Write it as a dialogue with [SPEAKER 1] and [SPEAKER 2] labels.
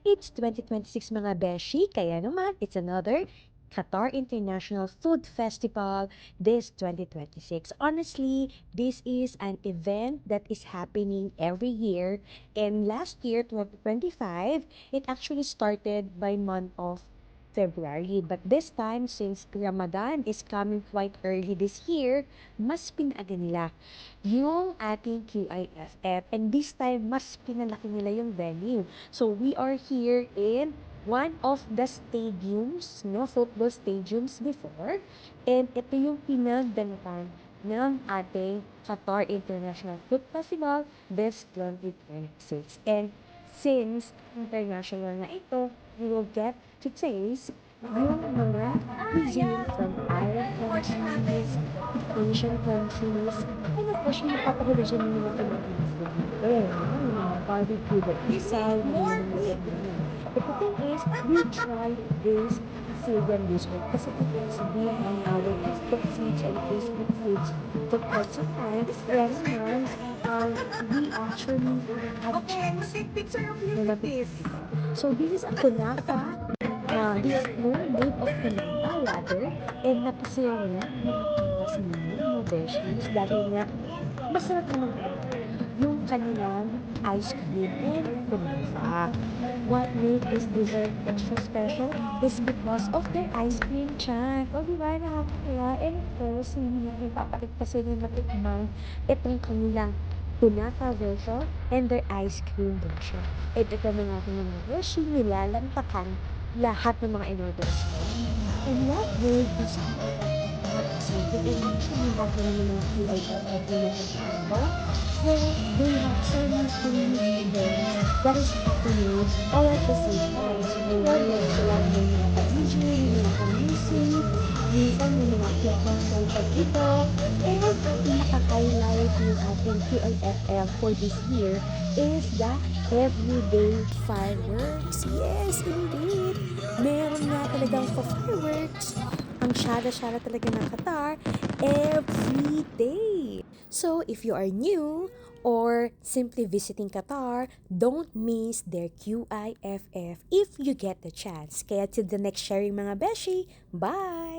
[SPEAKER 1] It's 2026 mga beshi, kaya naman it's another Qatar International Food Festival this 2026. Honestly, this is an event that is happening every year. And last year, 2025, it actually started by month of February. But this time, since Ramadan is coming quite early this year, mas pinaga nila yung ating QIFF. And this time, mas pinalaki nila yung venue. So we are here in one of the stadiums, no, football stadiums before. And ito yung pinagdanitan ng ating Qatar International Food Festival this 2026. And since international na ito, we will get to taste yung mga cuisine from Arab countries, Asian countries, and of course, yung napapahuli dyan yung mga Philippines na dito. Yung mga barbecue, the isaw, yung mga ganyan. But the thing is, we tried this Syrian dish kasi it is been on our TikTok feeds and Facebook feeds for quite some time. And now, we actually have a chance na this. So this is a kunafa. This is no made of kunafa rather. And napasayaw na napakipas ninyo mga beshies dahil nga masarap naman yung kanilang ice cream and kunafa. What made this dessert extra special is because of their ice cream chan. O diba, nakakaya. And of course, hindi natin papakitpasin yung matikman itong kanilang kunafa version and their ice cream version. And ito na natin mga version nila, lampakan lahat ng mga in-orders ko. And what made this excited and actually natin ng mga QIFF na so they have so much things there that is happening all at the same time. So ngayon, meron silang may mga pa-DJ, may mga pa-music, minsan may mga flip-flop pag-ito, and ang pinaka-highlight ng ating QIFF for this year is the everyday fireworks. Yes, indeed! Meron nga talagang fireworks ang syada-syada talaga ng Qatar every day. So, if you are new or simply visiting Qatar, don't miss their QIFF if you get the chance. Kaya till the next sharing mga beshi, bye!